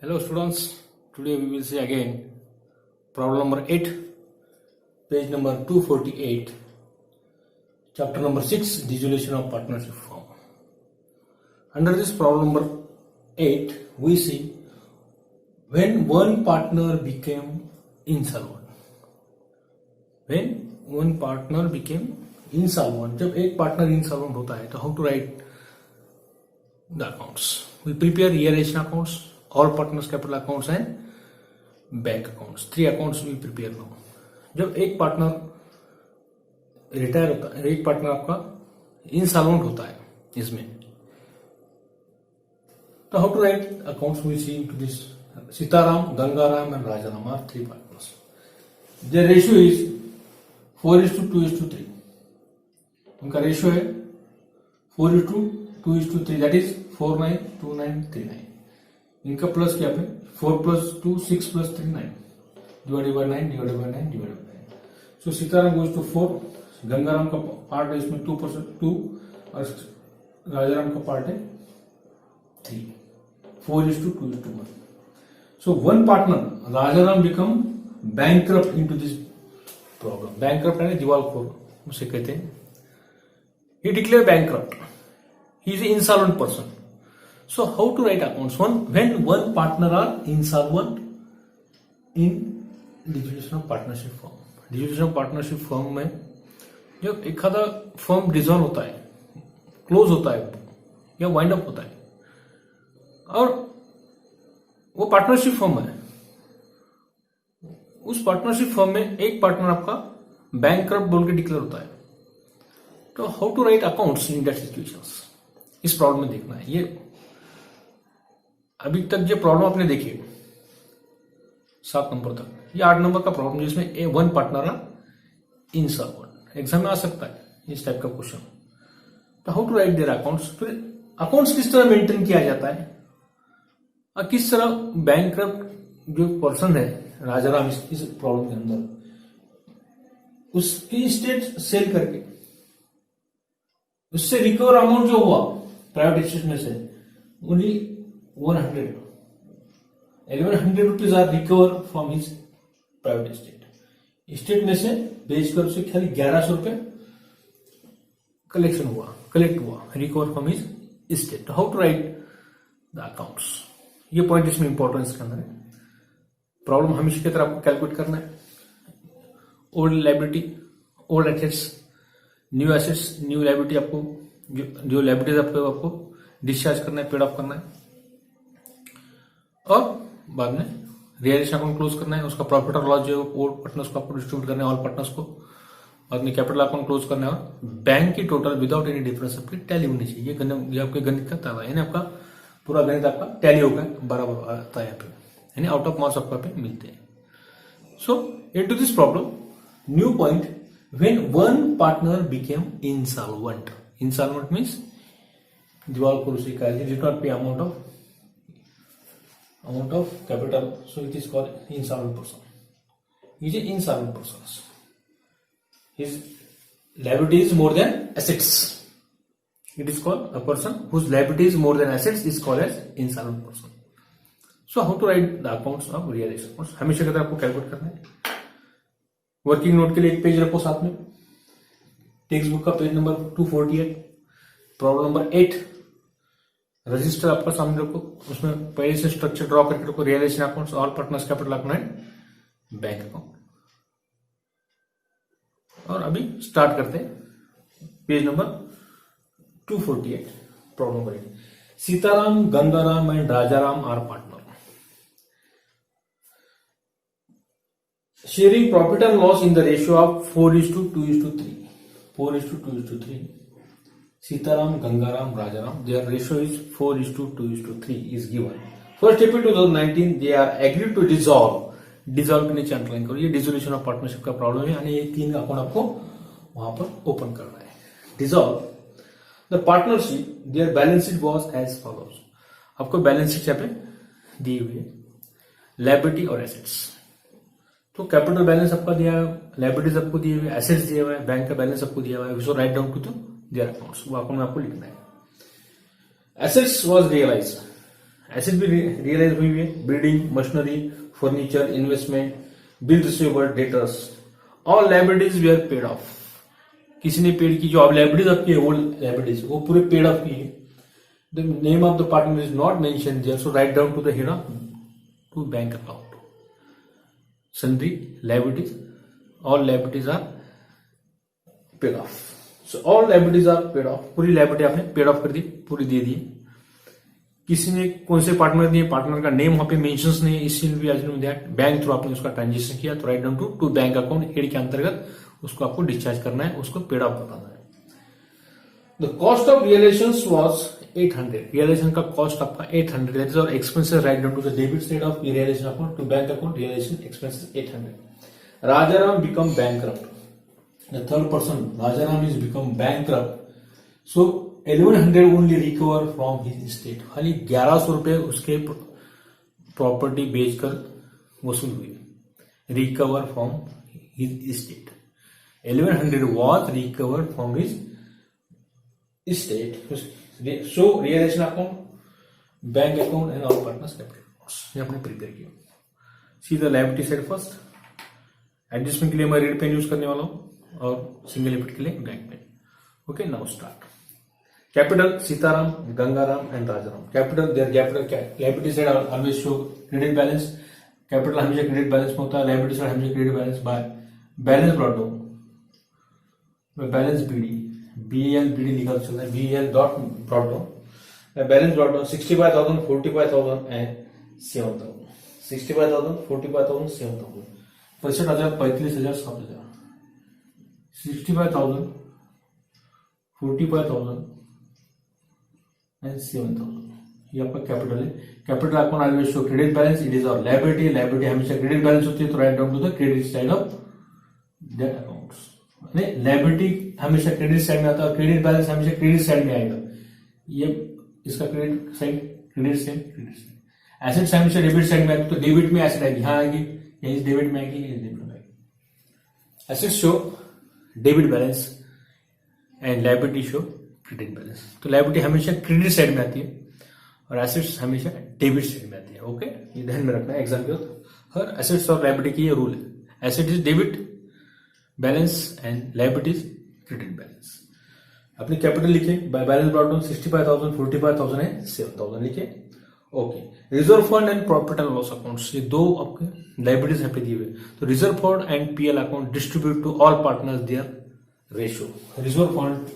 Hello students, today we will see again problem number 8, page number 248, chapter number 6, dissolution of partnership form. Under this problem number 8, we see when one partner became insolvent. When one partner became insolvent, जब एक partner insolvent होता है तो how to write the accounts? We prepare realization accounts, all partners capital accounts and bank accounts. 3 accounts we prepare now. जब एक partner retire होता है, एक पार्टनर आपका इंसॉल्वेंट होता है इसमें, तो how to write accounts we see into this. Sitaram, Gangaram and Rajaram are 3 partners. Their ratio is 4:2:3. उनका रेशियो है 4:2:3, दैट इज 492939. इनका प्लस क्या पे 4 + 2 6 + 3 9 divided by 9 divided by 9 divided by 9. So Sitaram goes to 4. Gangaram का पार्ट है इसमें 2% और राजाराम का पार्ट है 3. 4:2:1. So one partner Rajaram become bankrupt into this problem. Bankrupt है दिवालखोर उसे कहते हैं. He declare bankrupt. He is insolvent person. So how to write accounts? When one partner are insolvent in dissolution of partnership firm. Dissolution of partnership firm में जब एक आधा firm dissolve होता है, क्लोज होता है या वाइंड अप होता है और वो पार्टनरशिप फर्म है, उस पार्टनरशिप फर्म में एक पार्टनर आपका बैंकक्रप्ट बोल के डिक्लेयर होता है, तो how to write accounts in that situations, इस प्रॉब्लम में देखना है. ये अभी तक जो प्रॉब्लम आपने देखी 7 नंबर तक, ये 8 नंबर का प्रॉब्लम जिसमें वन पार्टनर इंसॉल्वेंट. एग्जाम में आ सकता है इस टाइप का क्वेश्चन. तो how to write their accounts. फिर अकाउंट्स किस तरह मेंटेन किया जाता है और किस तरह बैंकक्रप्ट जो पर्सन है राजाराम इस प्रॉब्लम के अंदर, उसकी स्टेट सेल करके उससे रिकवर अमाउंट जो हुआ प्राइवेट एस्टेट में से only 1100 rupees are recover from his private estate. Estate में से बेचकर उसे खाली 1100 रुपए कलेक्ट हुआ recover from his estate. How to write the accounts, ये पॉइंट इसमें इंपॉर्टेंस के अंदर है. प्रॉब्लम हमेशा की तरह आपको कैलकुलेट करना है. Old liability, old assets, new assets, new liability, आपको जो लाइबिलिटीज आपको डिस्चार्ज करना है, पेड ऑफ करना है और बाद में रियलाइजेशन अकाउंट क्लोज करना है. उसका प्रॉफिट और लॉस जो ऑल पार्टनर्स को आपको डिस्ट्रीब्यूट करना है, ऑल पार्टनर्स को. बाद में कैपिटल अकाउंट क्लोज करना है और बैंक की टोटल विदाउट एनी डिफरेंस आपकी टैली होनी चाहिए. ये आपके गणित का ताला है, यानी आपका पूरा गणित आपका टैली होगा, बराबर आता है यहाँ पे, यानी आउट ऑफ मार्क्स आपको यहाँ पे मिलते हैं. So into this problem new point, when one partner became insolvent. Insolvent means दिवालखोर उसे कहा जाए, did not pay amount of capital, so it is called insolvent person. He is an insolvent person. His liability is more than assets. It is called a person whose liability is more than assets is called as insolvent person. So how to write the accounts of realization accounts? हमेशा कहता है आपको calculate करना है. Working note के लिए एक page रखो साथ में. टेक्स्ट बुक का page number 248, problem number 8. Register आपका सामने रखो, उसमें पहले से स्ट्रक्चर ड्रॉ करके रखो. Realisation accounts, all partners capital account and bank account. और अभी स्टार्ट करते हैं page number 248, problem number 8. Sitaram, Gangaram and Rajaram are partner. Sharing profit and loss in the ratio of 4:2:3. 4:2:3. Sitaram, Gangaram, Rajaram, their ratio is 4:2:3 is given. First April 2019 they are agreed to dissolve. Dissolve के नीचे underline करो, ये dissolution of partnership का problem है, यानी ये 3 account आपको वहां पर ओपन करना है. Dissolve the partnership, their balance sheet was as follows. आपको बैलेंस शीट यहाँ पे दी हुई है, लायबिलिटी और एसेट्स. तो कैपिटल बैलेंस आपका दिया है, लायबिलिटीज आपको दिए हुए, एसेट्स दिया हुआ है, बैंक का बैलेंस आपको दिया हुआ है. So write down to the their accounts, वो अकाउंट में आपको लिखना है. एसेट्स वाज रियलाइज, एसेट भी रियलाइज हुई है, building, machinery, furniture, investment, bill receivable, debtors, all liabilities we are paid off. किसी ने पेड की, जो अब लायबिलिटीज आपकी है वो लायबिलिटीज वो पूरे पेड ऑफ की है। The name of the partner is not mention there, so write down to the head of to bank account. Sundry liabilities, all liabilities are paid off. So all liabilities are paid off, पूरी liability आपने paid off कर दी, पूरी दे दी। किसी ने कौन से partner दिए, पार्टनर का नेम वहां पे मेंशंस नहीं है, इसलिए भी एज्यूम दैट बैंक थ्रू आपने उसका ट्रांजेक्शन किया, तो write down to bank account head के अंतर्गत उसको आपको डिस्चार्ज करना है, उसको पेड ऑफ बताना है। The cost of realisation was 800, realisation का कॉस्ट आपका 800, दैट इज और expenses write down to the debit side of realisation account to bank account, realisation expenses 800। Rajaram become bankrupt, the third person Rajaram is become bankrupt, so 1100 only recover from his estate, खाली 1100 रुपए उसके property बेचकर वसूल हुई, recover from his estate, 1100 was recovered from his estate. So realization account, bank account and all partners capital accounts ये आपने prepare किया। See the liability side first, adjustment के लिए मैं रेड पेन यूज करने वाला हूं और सिंगल लिमिट के लिए black pen. Okay, now start. Capital Sitaram, Gangaram and Rajaram. Capital their capital liability side always show credit balance, capital हमेशा क्रेडिट बैलेंस में होता है, लायबिलिटी साइड हमेशा credit balance by balance brought down, balance BD, BL BD लिखा चलता है, BL dot brought down, balance brought down 65,000, 45,000 and 7,000, 65,000, 45,000, 7,000, 65,000, 35,000, 7,000, 65,000, 45,000 and 7,000, ये आपका कैपिटल है। Capital account always show credit balance, it is और लायबिलिटी, लायबिलिटी हमेशा credit balance होती है, तो write down to the credit side of that accounts. Liability हमेशा credit side में आता है, क्रेडिट बैलेंस हमेशा क्रेडिट साइड में आएगा, ये इसका credit side, credit side, credit side. Assets हमेशा डेबिट साइड में आती है, तो डेबिट में एसेट आएगी, यहाँ आएगी, यही डेबिट में आएगी, यही डेबिट में आएगी। Assets show debit balance and liability show credit balance, तो लायबिलिटी हमेशा क्रेडिट साइड में आती है और एसेट्स हमेशा डेबिट साइड में आती है। ओके, ये ध्यान में रखना है एग्जाम के वक्त, हर एसेट्स और लायबिलिटी की ये रूल है, asset is debit balance and liability is credit balance. अपनी कैपिटल लिखे, by balance brought down 65,000, 45,000 and 7,000 लिखे। Okay, reserve fund and profit and loss accounts, ये दो आपके लायबिलिटीज यहाँ पे दिए हुए, तो reserve fund and PL account distribute to all partners their ratio. Reserve fund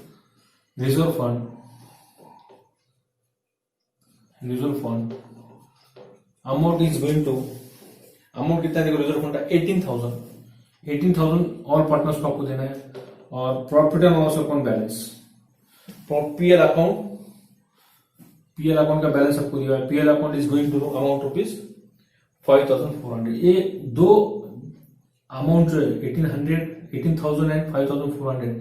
amount is going to, amount कितना देखो, रिजर्व फंड 18,000 ऑल पार्टनर्स को आपको देना है, और profit and loss account balance, PL account का बैलेंस आपको दिया है, PL account is going to amount rupees 5,400। ये दो अमाउंट जो है 18,000 एंड 5,400,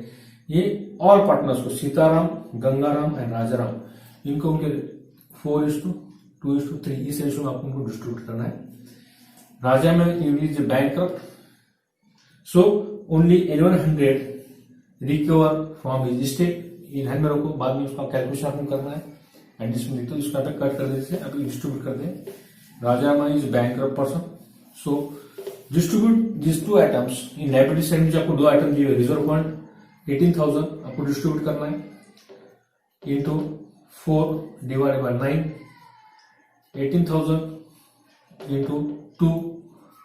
ये ऑल पार्टनर्स को, सीताराम, गंगाराम एंड राजाराम, इनको उनके 4:2:3 इस रेशियो में आपको उनको डिस्ट्रीब्यूट करना है। राजा में is bankrupt, so only 1100 recover from his estate, ये ध्यान में रखो, बाद में उसका कैलकुलेशन आपको करना है, एडजस्टमेंट तो इसका पे कट कर देते हैं, अभी डिस्ट्रीब्यूट कर दें। Raja is bankrupt person, so distribute this two items in liability side में, आपको दो आइटम दिए, रिजर्व फंड 18,000 आपको डिस्ट्रीब्यूट करना है into 4 divided by 9, 18,000 into 2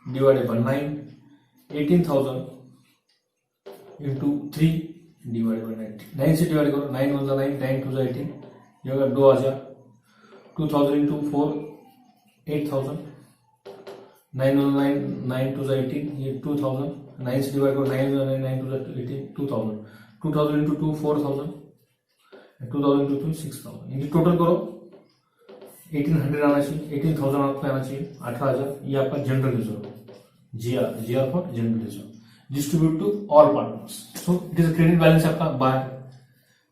divided by 9, 18,000 into 3 divided by 9 से डिवाइड करो, 9 1 9, 9 2 18, ये होगा 2,000, 2,000 इंटू 4 8,000, 9 1 9, 9 2 18, ये 2,000, 9 से डिवाइड करो, 9 1 9 2 18, 2,000, 2,000 इंटू 2 4,000, 2,000 इंटू 2 6,000, इनकी टोटल करो 1,800 आना चाहिए, 18,000 आपको आना चाहिए, 18,000, ये आपका general reserve, GR for general reserve, distribute to all partners, so it is credit balance आपका बाय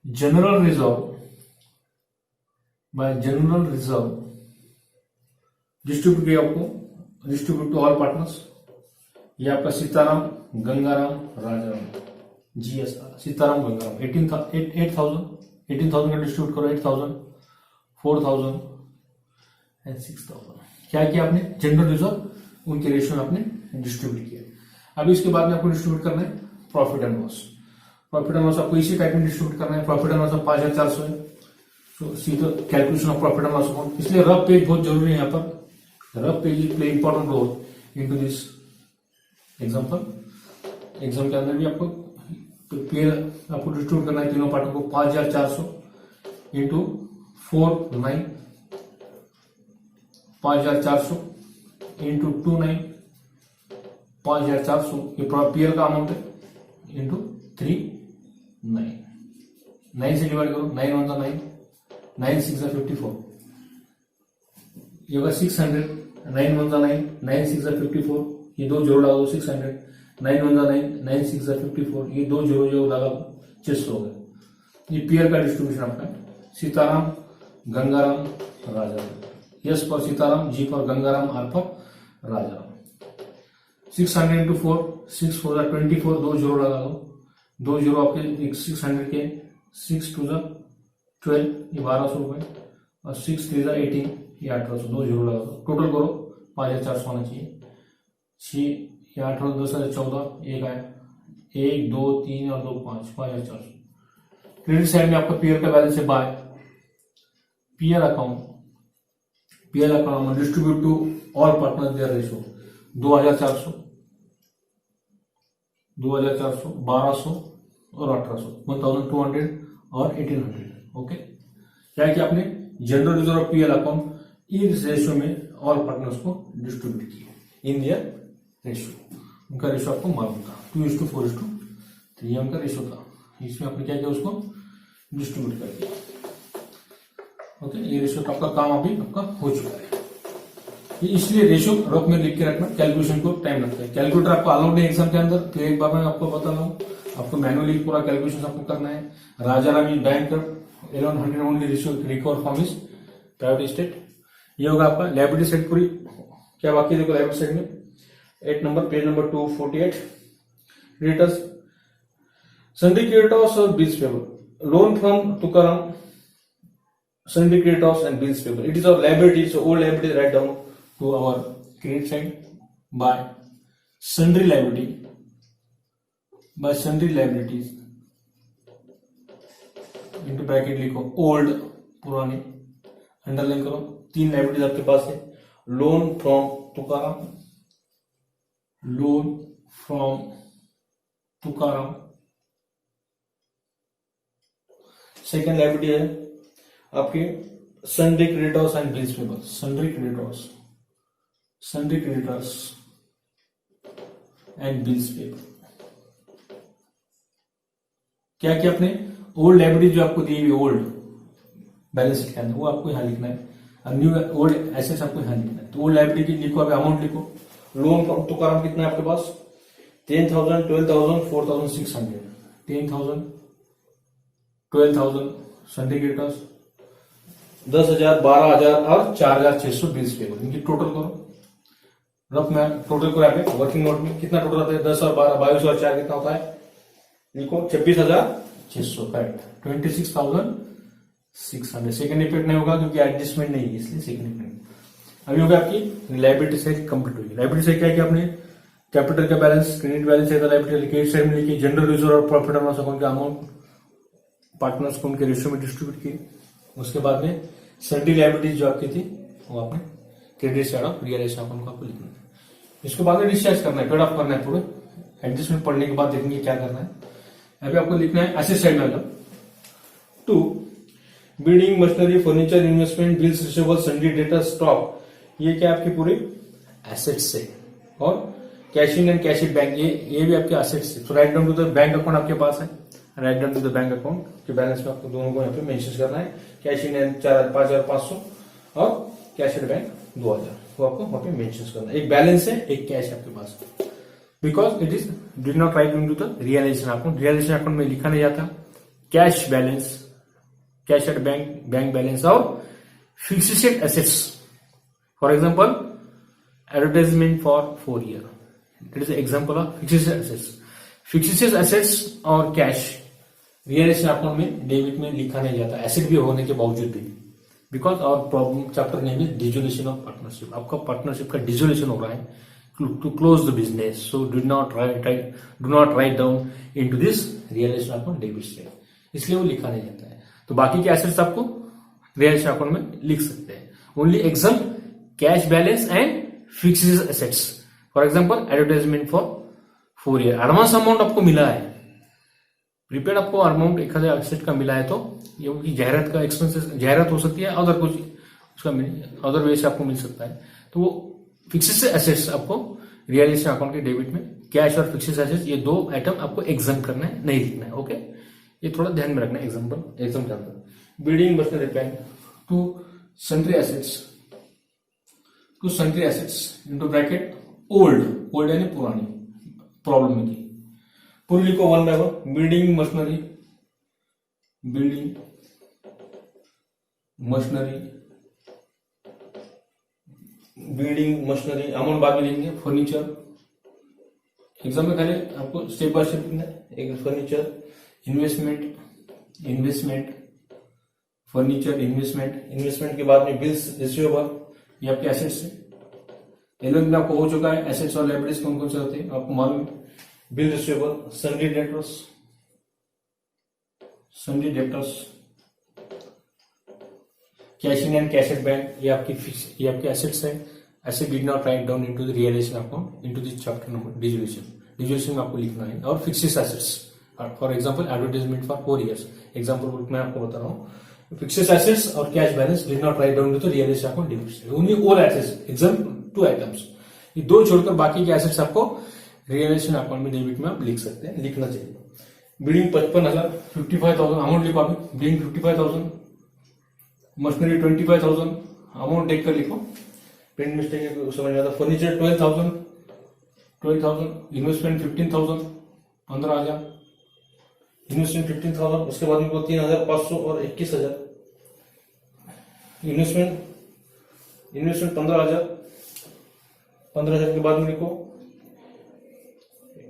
जनरल रिजर्व, डिस्ट्रीब्यूट किया आपको, डिस्ट्रीब्यूट टू ऑल पार्टनर्स, ये आपका सीताराम, गंगाराम, राजाराम, जीएसआर, सीताराम, गंगाराम, 18,000 का डिस्ट्रीब्यूट करो, 8,000, 4,000 एंड 6000। क्या किया आपने? जनरल रिजर्व उनके रेशियो में आपने डिस्ट्रीब्यूट किया। अभी इसके बाद में आपको डिस्ट्रीब्यूट करना है profit and loss. Profit and loss आपको इसी टाइप में डिस्ट्रीब्यूट करना है। प्रॉफिट एंड लॉस 5400 है, सो सीधा calculation of profit and loss account. इसलिए रफ पेज बहुत जरूरी है। यहाँ पर rough page play important role into this example. Exam के अंदर भी आपको पीएल आपको डिस्ट्रीब्यूट करना है तीनों पार्टों को। 5400 इंटू 49, 5400 इंटू 29, 5400 ये पीएल का अमाउंट है इंटू 39। 9 से डिवाइड करो, 9 1 9, 9 6 54, ये होगा 600। 9 1 9, 9 6 54, ये दो जोड़ लगा दो 600। 9 1 9, 9 6 54, ये दो जोड़ जो लगा 600 हो गए। ये पीएल का डिस्ट्रीब्यूशन आपका है। Sitaram, Gangaram, Rajaram. S for Sitaram, G for Gangaram, R for Rajaram. 600 into 4, 6 4 24, दो जोड़ लगा दो। दो जोड़ आपके 600 के, 6 2 12, ये 1200 रुपए, और 6 3 18, ये 1800, दो जोड़ लगा दो। टोटल करो 5400 आना चाहिए। 6 ये 18 10 14, एक आया, 1 2 3 और 2 5, 5400। क्रेडिट साइड में आपका पीएल का बैलेंस है by PL account. PL account distribute to all partners their ratio 2400, 2400, 1200 और 1800, 1200 और 1800। ओके, क्या है कि आपने general reserve of PL account इस रेशियो में ऑल पार्टनर्स को डिस्ट्रीब्यूट किया इन दियर रेशियो। उनका रेशियो आपको मालूम था 2:4:3, ये उनका रेशियो था। इसमें आपने क्या किया? उसको डिस्ट्रीब्यूट कर दिया। ओके, ये रेशियो का आपका काम अभी आपका हो चुका है। ये इसलिए रेशियो रफ में लिख के रखना, कैलकुलेशन को टाइम लगता है। कैलकुलेटर आपको अलाउड है एग्जाम के अंदर, तो एक बार मैं आपको बता रहा हूँ, आपको मैनुअली पूरा कैलकुलेशन आपको करना है। Rajaram bank 1100 only ratio recover from his private estate. ये होगा आपका लायबिलिटी साइड पूरी। क्या बाकी देखो लायबिलिटी साइड में 8 number, page number 248, creditors, sundry creditors or bills payable, loan from Tukaram, sundry creditors and bills payable. It is our liability, so all liability write down to our credit side by sundry liability, by sundry liabilities into bracket लिखो old पुरानी, underline करो। 3 liabilities आपके पास है। Loan from Tukaram, loan from Tukaram. Second liability है आपकी sundry creditors and bills payable, sundry creditors, sundry creditors and bills payable. क्या किया आपने? ओल्ड लाइबिलिटी जो आपको दी हुई ओल्ड बैलेंस शीट के अंदर, वो आपको यहां लिखना है। और न्यू ओल्ड एसेट्स आपको यहां लिखना है। तो ओल्ड लाइबिलिटी लिखो, अभी अमाउंट लिखो। लोन फ्रॉम तुकाराम कितना है आपके पास? 10,000, 12,000, 4,600, 10,000, 12,000 सन्ड्री क्रेडिटर्स, 10,000, 12,000 और 4,600 बिल्स पेबल। इनकी टोटल करो। रफ में टोटल को यहाँ पे वर्किंग नोट में कितना टोटल आता है? 10 और 12, 22 और 4 कितना होता है? लिखो 26,600, करेक्ट। 26,600। सेकंड इफेक्ट नहीं होगा क्योंकि एडजस्टमेंट नहीं है, इसलिए सेकंड इफेक्ट। अभी होगा आपकी लाइबिलिटी साइड कंप्लीट होगी। लाइबिलिटी साइड क्या है कि आपने कैपिटल का बैलेंस, क्रेडिट बैलेंस है, लाइबिलिटी क्रेडिट साइड में लिखी, जनरल रिजर्व और प्रॉफिट एंड लॉस अकाउंट का अमाउंट पार्टनर्स को उनके रेशियो में डिस्ट्रीब्यूट किए। उसके बाद में सन्ड्री लाइबिलिटीज जो आपकी थी वो आपने credit side of real estate account को आपको लिखना है। इसके बाद में डिस्चार्ज करना है, पेड ऑफ करना है। पूरे एडजस्टमेंट पढ़ने के बाद देखेंगे क्या करना है। अभी आपको लिखना है एसेट साइड में। To building, machinery, furniture, investment, bills, receivable, sundry debtor, stock, ये क्या आपके पूरे एसेट्स है। और cash in and cash in bank, ये भी आपके एसेट्स है। तो write down to the bank account आपके पास है। Write down to the bank account के बैलेंस में आपको दोनों को यहाँ पे मेंशन करना है। कैश इन एंड 5,500 और कैश एट बैंक 2,000, वो आपको वहां पे मेंशन करना है। एक बैलेंस है, एक कैश आपके पास, because it is did not write into the realisation account. Realisation account में लिखा नहीं जाता cash balance, cash at bank, bank balance और fixed assets. For example advertisement for 4 year, it is example of fixed assets. Fixed assets और cash real estate account में debit में लिखा नहीं जाता, एसेट भी होने के बावजूद भी। Because our problem chapter name is dissolution of partnership. आपका पार्टनरशिप का डिसोल्यूशन हो रहा है to close the business, so do not write down into this realization account debit side, इसलिए वो लिखा नहीं जाता है। तो बाकी के एसेट्स आपको रियलाइजेशन अकाउंट में लिख सकते हैं। Only exam cash balance and fixed assets, for example advertisement for 4 year, advance amount आपको मिला है, प्रीपेड आपको अमाउंट 1000 एसेट का मिला है, तो ये जाहिरात का एक्सपेंसेस, जाहिरात हो सकती है, अदर कुछ उसका अदर वे से आपको मिल सकता है। तो वो फिक्स्ड एसेट्स आपको रियलाइजेशन अकाउंट के डेबिट में कैश और फिक्स्ड एसेट्स, ये 2 आइटम आपको एग्जाम करना है, नहीं लिखना है। ओके, ये थोड़ा ध्यान में रखना है एग्जाम के अंदर। Building machinery plant to sundry assets into bracket old यानी पुरानी, प्रॉब्लम में थी, पूरी लिखो 1 by 1। बिल्डिंग मशीनरी अमाउंट बाद में लिखेंगे। फर्नीचर, एग्जाम में खाली आपको स्टेप बाय स्टेप लिखना है। एक फर्नीचर, इन्वेस्टमेंट के बाद में बिल्स रिसीवेबल, ये आपके एसेट्स है। 11th में आपको हो चुका है एसेट्स और लायबिलिटीज कौन कौन से होते हैं आपको मालूम है। Bill receivable, sundry debtors, cash in and cash at bank, ये आपके एसेट्स है। Asset did not write down into the realisation account into this chapter number dissolution में आपको लिखना है। और fixed assets, for example advertisement for 4 years, example मैं आपको बता रहा हूँ। फिक्स्ड एसेट्स और cash balance did not write down into the realisation account debit, only all assets exam 2 items, ये 2 छोड़कर बाकी के एसेट्स आपको रियलाइजेशन अकाउंट में डेबिट में आप लिख सकते हैं, लिखना चाहिए। बिल्डिंग 55,000, 55,000 अमाउंट लिखो अभी, बिल्डिंग 55,000, मशीनरी 25,000 अमाउंट देख कर लिखो, प्रिंट मिस्टेक समझ में आता। फर्नीचर 12,000, इन्वेस्टमेंट 15,000, 15,000, इन्वेस्टमेंट 15,000, उसके बाद में 3,500 और 21,000, इन्वेस्टमेंट 15,000, 15,000 के बाद में लिखो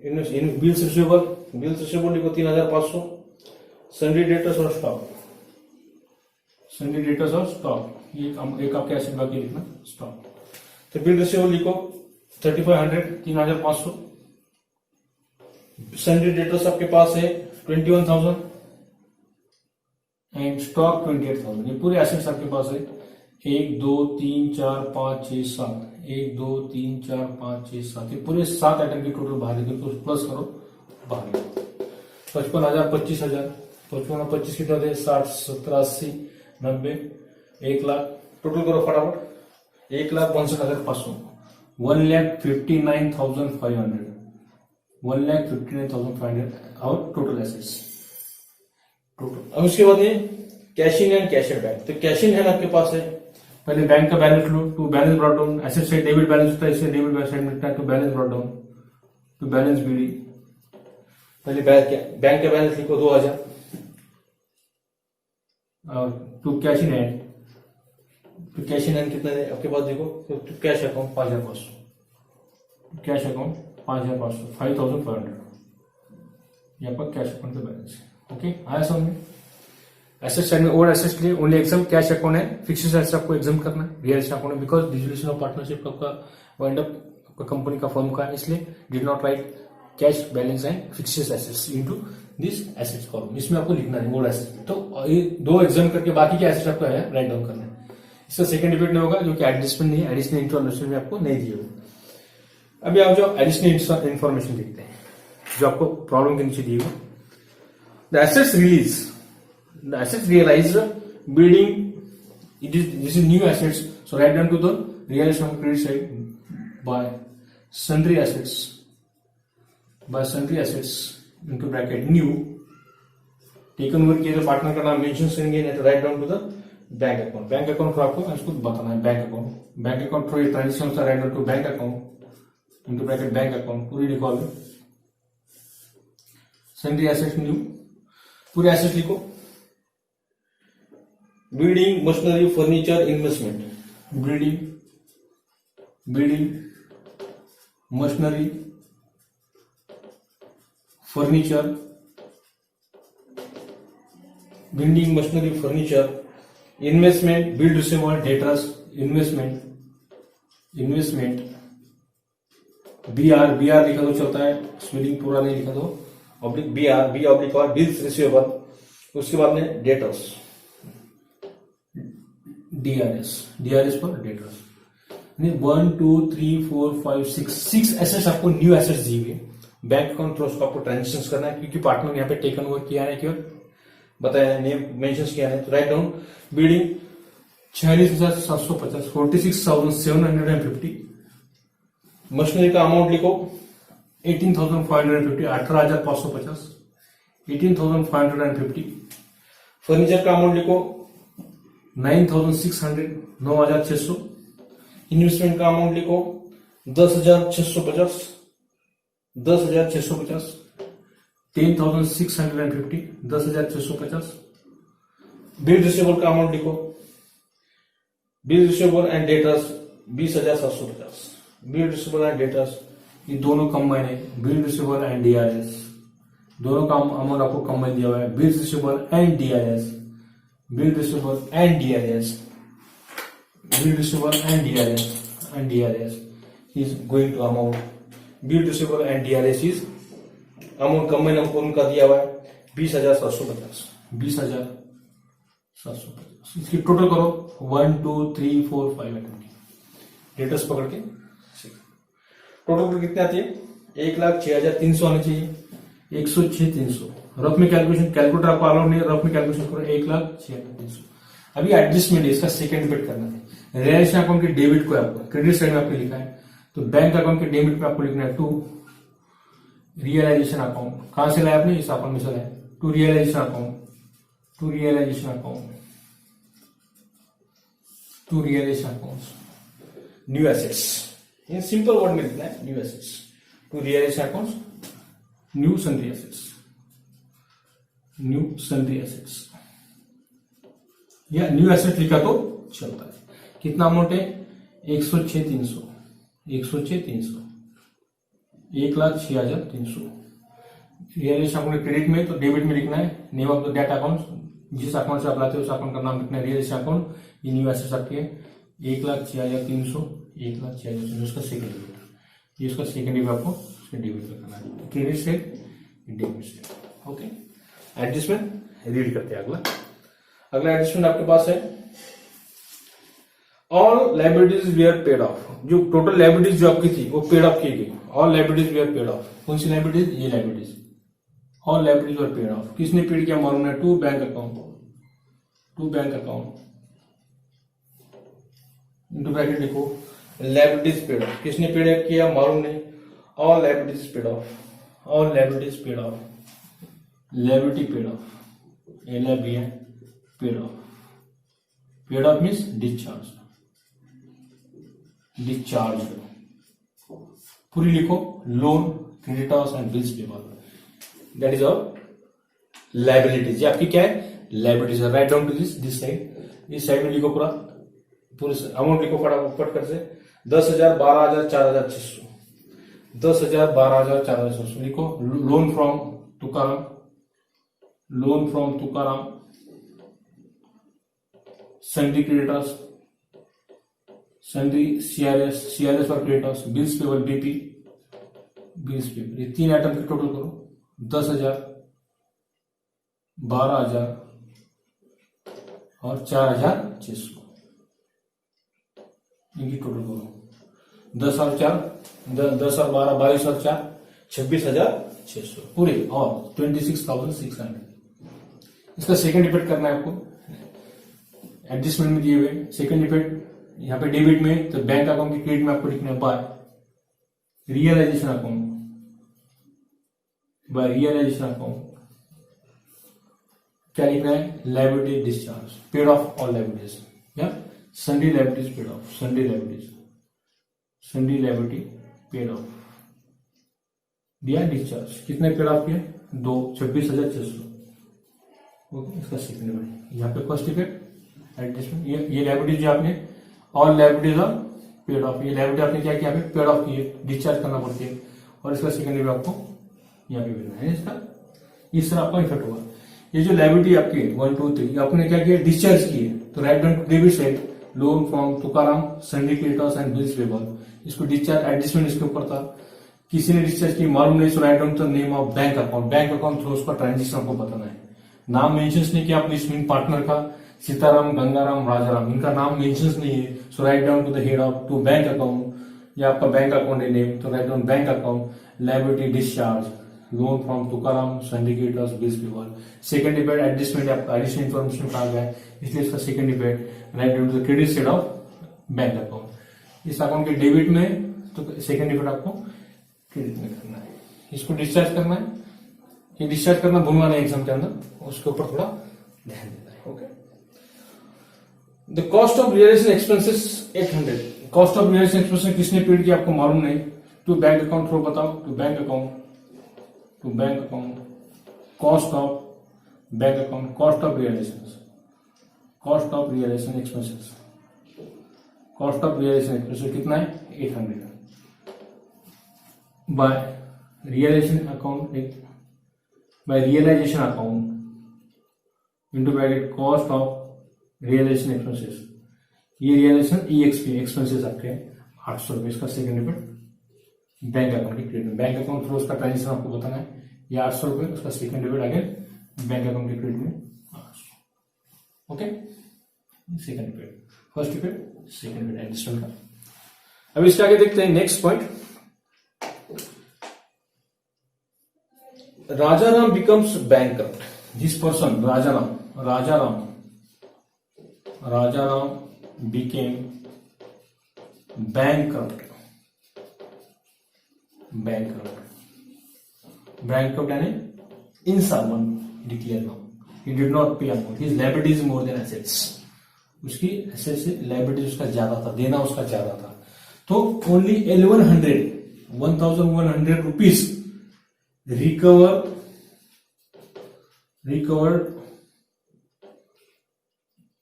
बिल्स रिसीवेबल लिखो 3,500, सन्ड्री डेटर्स और स्टॉक, ये एक आपके एसेट बाकी लिखना स्टॉक। तो बिल रिसीवेबल लिखो 3,500, 3,500, सन्ड्री डेटर्स आपके पास है 21,000 एंड स्टॉक 28,000, ये पूरे एसेट्स आपके पास है। 1 2 3 4 5 6 7, 1 2 3 4 5 6 7, ये पूरे 7 आइटम की टोटल बाहर निकल तो प्लस करो बाहर। 55,000, 25,000, 55 और 25 कितना थे 60, 70, 80, 90, 1 लाख, टोटल करो फटाफट 1,62,500, 1,59,500, 1,59,500 और टोटल एसेट्स टोटल। अब उसके बाद ये cash in and cash at bank, तो कैश इन हैंड आपके पास है, पहले बैंक का बैलेंस लो, to balance brought down, asset से डेबिट बैलेंस होता है, इससे डेबिट साइड मिलता है, to balance brought down, to balance BD, पहले बैंक का बैलेंस लिखो 2,000 और टू कैश इन हैंड, तो कैश इन हैंड कितना है आपके पास देखो, तो कैश अकाउंट 5,500, कैश अकाउंट 5,500, 5,500, यहाँ पर कैश अकाउंट का बैलेंस है। ओके, आया समझ में। एसेट साइड में और एसेट्स लिए ओनली एग्जाम कैश अकाउंट है, फिक्स्ड एसेट्स आपको एग्जाम करना है, रियलाइजेशन अकाउंट है, बिकॉज डिसोल्यूशन ऑफ पार्टनरशिप आपका वाइंड अप आपका कंपनी का फर्म का है, इसलिए did not right cash balance and fixed assets into this assets column, इसमें आपको लिखना है ओल्ड एसेट्स। तो ये 2 एग्जाम करके बाकी के एसेट्स आपको है राइट डाउन करना है। इसका सेकंड डिबेट नहीं होगा, जो कि एडजस्टमेंट नहीं है, एडिशनल इन्फॉर्मेशन में आपको नहीं दिए हुए। अभी आप जो एडिशनल इन्फॉर्मेशन देखते हैं जो आपको प्रॉब्लम के नीचे दी हुई, the assets release, the assets realized building, this is new assets, so write down to the realization of credit side by sundry assets into bracket new, taken over किया तो partner का नाम मेंशन करेंगे, नहीं तो write down to the bank account को आपको इसको बताना है। बैंक अकाउंट थ्रू ट्रांजेक्शन होता है, write down to bank account into bracket bank account, पूरी लिखो अभी, सन्ड्री एसेट्स न्यू, पूरे एसेट्स लिखो। Building machinery furniture investment, building machinery furniture investment, bill receivable, debtors, investment BR लिखा तो चलता है, स्पेलिंग पूरा नहीं लिखा तो ऑब्लिक बीआर, बी ऑब्लिक और बिल्स रिसीवेबल। उसके बाद में डेटर्स, डीआरएस पर डेटर्स। 1 2 3 4 5 6 एसेट्स आपको न्यू एसेट्स दी हुई है। बैंक अकाउंट थ्रू उसको आपको ट्रांजेक्शन करना है, क्योंकि पार्टनर यहाँ पे टेकन ओवर किया है, क्यों बताया, नेम मेंशन किया है। तो राइट डाउन बिल्डिंग 46,750, 46,750। मशीनरी का अमाउंट लिखो 18,550, 18,550, 18,550। फर्नीचर का अमाउंट लिखो 9,600, 9,600। इन्वेस्टमेंट का अमाउंट लिखो 10,650, 10,650। 10,650, 10,650। बिल रिसीवेबल का अमाउंट लिखो, bill receivable and debtors 20,750। Bill receivable and debtors ये दोनों कंबाइन है, बिल रिसीवेबल एंड डीआरएस दोनों का अमाउंट आपको कंबाइन दिया हुआ है। Bill receivable and DRS, bill receivable and DRS, bill receivable and DRS is going to amount. Bill receivable and DRS is amount combine हमको उनका दिया हुआ है 20,750, 20,750। इसकी टोटल करो 1 2 3 4 5 डेटर्स पकड़ के टोटल कितने आती है? 1,06,300 आनी चाहिए, 106,300। रफ में कैलकुलेटर आपको अलाउड नहीं है, रफ में कैलकुलेशन करो 1,06,300। अभी एडजस्टमेंट इसका सेकंड बिट करना है। रियलाइजेशन अकाउंट के डेबिट को आपको क्रेडिट साइड में आपको लिखा है, तो बैंक अकाउंट के डेबिट में आपको लिखना है टू रियलाइजेशन अकाउंट। कहां से लाया आपने? इस अकाउंट में से लाया, to realization account, to realization account, to realization account new assets. In simple word में लिखना है new assets, to realization account new sundry assets, new sundry assets या न्यू एसेट लिखा तो चलता है। कितना अमाउंट है? 106,300, 106,300, 1,06,300। रियलाइजेशन अकाउंट क्रेडिट में तो डेबिट में लिखना है name of the debt account, जिस अकाउंट से आप लाते हो उस अकाउंट का नाम लिखना है रियलाइजेशन अकाउंट। ये न्यू एसेट्स आपके 1,06,300, 1,06,300 इसका सेकंड डेबिट, ये इसका सेकंड डेबिट आपको उसके डेबिट में करना है, क्रेडिट से डेबिट से। ओके, एडजस्टमेंट रीड करते हैं। अगला एडजस्टमेंट आपके पास है all liabilities we are paid off. जो टोटल लाइबिलिटीज जो आपकी थी वो पेड ऑफ की गई, all liabilities we are paid off. कौन सी लाइबिलिटीज? ये liabilities, all liabilities are paid off. किसने पेड किया? मालूम है, to bank account, to bank account into bracket लिखो लाइबिलिटीज पेड ऑफ। किसने पेड किया? मालूम नहीं, all liabilities paid off, all liabilities paid off, liability paid of, LIBI paid off. Paid off means discharge, discharge पूरी लिखो, loan, creditors and bills payable, that is our liabilities. ये आपकी क्या है? Liabilities. Write down to this side, इस side में लिखो पूरा अमाउंट लिखो फटाफट कर से 10,000, 12,000, 4,600, 10,000, 12,000, 4,600 लिखो। Loan from Tukaram, loan from Tukaram, sundry creditors, sundry CRS for creditors, bills payable BP, bills payable. ये तीन आइटम की टोटल करो 10,000, 12,000 और 4,600। इनकी टोटल करो 10 और 4, 10 और 12, 22 और 4, 26,600 पूरे, और 26,600। इसका सेकंड डिपेंड करना है आपको एडजस्टमेंट में दिए हुए। सेकंड डिपेंड यहाँ पे डेबिट में, तो बैंक अकाउंट के क्रेडिट में आपको लिखना है by realisation account, by realisation account क्या लिखना है? Liability discharge, paid off all liabilities या sundry liabilities paid off, sundry liabilities, sundry liability paid off दिया डिस्चार्ज। कितने पेड ऑफ किया? 2, 26,600। ओके, इसका सेकंड डिपेंड। यहाँ पे फर्स्ट डिपेंड एडजस्टमेंट, ये लाइबिलिटीज जो आपने all liabilities are paid off, ये लाइबिलिटी आपने क्या किया? पेड ऑफ की है, डिस्चार्ज करना पड़ती है, और इसका सेकंड डिपेंड आपको यहाँ पे मिलना है। इसका इस तरह आपका इफेक्ट होगा। ये जो लाइबिलिटी आपकी 1 2 3 आपने क्या किया? डिस्चार्ज की है, तो write down to debit side loan from Tukaram syndicators and bills payable. इसको डिस्चार्ज एडजस्टमेंट इसके ऊपर था, किसी ने डिस्चार्ज की मालूम नहीं, so write down the name of bank account. Bank account through उसका ट्रांजेक्शन आपको बताना है। नाम मेंशंस नहीं किया आपने इसमें पार्टनर का, सीताराम, गंगाराम, राजाराम, इनका नाम मेंशंस नहीं है, so write down to the head of to bank account, या आपका बैंक अकाउंट है नेम, तो write down bank account, liability discharge, loan from Tukaram syndicators bills payable. Second debate adjustment आपका एडिशनल इन्फॉर्मेशन कहा गया है, इसलिए इसका second debate write down to the credit side of bank account. इस अकाउंट के डेबिट में तो सेकंड डिबेट आपको क्रेडिट में करना है, इसको डिस्चार्ज करना है। ये डिस्चार्ज करना भूलना नहीं एग्जाम के अंदर, उसके ऊपर थोड़ा ध्यान देना है। Okay, the cost of realization expenses 800। Cost of realization expenses किसने पेड किया आपको मालूम नहीं, टू बैंक अकाउंट थ्रू बताओ, to bank account, to bank account, cost of bank account, cost of realization, cost of realization expenses, cost of realization expenses कितना है 800 by realisation account, by realization account into bracket cost of realization expenses। ये realization EXP expenses आपके 800 रुपए, इसका second debate bank account के credit में, bank account through उसका transaction आपको बताना है, ये 800 रुपए, उसका सेकंड डिबेट आगे बैंक अकाउंट के क्रेडिट में 800। Okay, second debate, first debate second debate additional का। अब इसके आगे देखते हैं next point, Rajaram becomes bankrupt। This person, Rajaram became bankrupt यानी insolvent declared now। He did not pay amount, his liability is more than assets। उसकी assets से liability उसका ज्यादा था, देना उसका ज्यादा था, तो only 1100 rupees recovered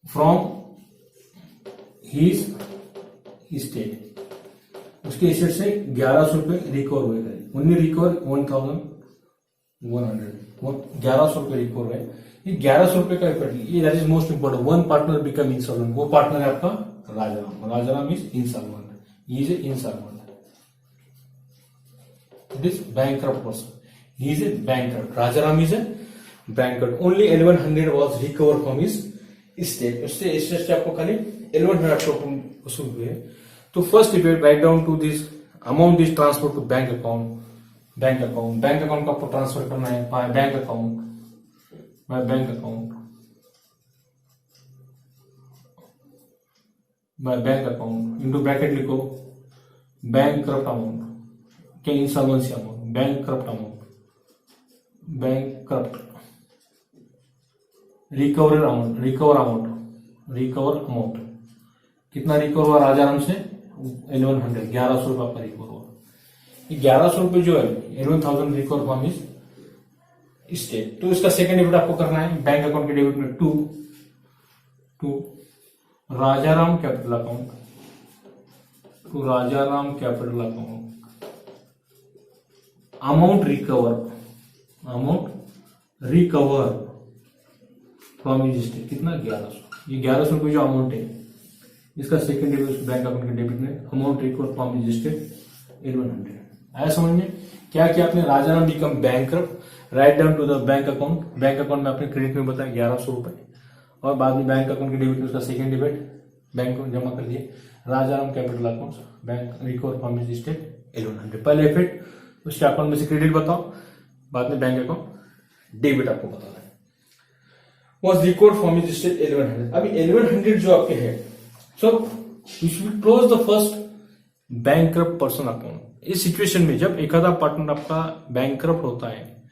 from his estate। उसके एसेट से 1100 रुपए रिकवर हुए थे, उन्हें रिकवर 1100, 1100 रुपए रिकवर हुए। ये 1100 रुपए का इफेक्ट, ये that is most important. One partner become insolvent, वो पार्टनर है आपका Rajaram is insolvent, he is insolvent, it is bankrupt person, he is a bankrupt, Rajaram is a bankrupt, only 1100 was recovered from his estate। उससे estate से आपको खाली 1100 आपको वसूल हुए। तो first debit write down to this amount is transfer to bank account, bank account को आपको ट्रांसफर करना है by bank account, into bracket लिखो बैंकरप्ट अमाउंट के insolvency amount, bankrupt amount, bankrupt recover amount कितना रिकवर हुआ राजाराम से 1100, 1100 रुपए आपका रिकवर हुआ। ये 1100 रुपए जो है 11,000 रिकवर फ्रॉम हिज स्टेट। तो इसका सेकंड डेबिट आपको करना है बैंक अकाउंट के डेबिट में to Rajaram capital account, amount recover from his state, कितना 1100। ये 1100 रुपए जो अमाउंट है इसका सेकंड डेबिट बैंक अकाउंट के डेबिट में, amount recover from his state 1100। आया समझ में? क्या किया आपने, Rajaram become bankrupt, write down to the bank account में आपने क्रेडिट में बताया 1100 रुपए, और बाद में बैंक अकाउंट के डेबिट में उसका सेकंड डेबिट बैंक को जमा कर दिए, Rajaram capital account bank recover from his state 1100। पहले इफेक्ट उसके अकाउंट में से क्रेडिट बताओ, बाद में बैंक अकाउंट डेबिट आपको बताना है। Was record from his state 1100। अभी 1100 जो आपके है, so you should close the first bankrupt person account. इस सिचुएशन में जब एक आधा पार्टनर आपका बैंकरप्ट होता है,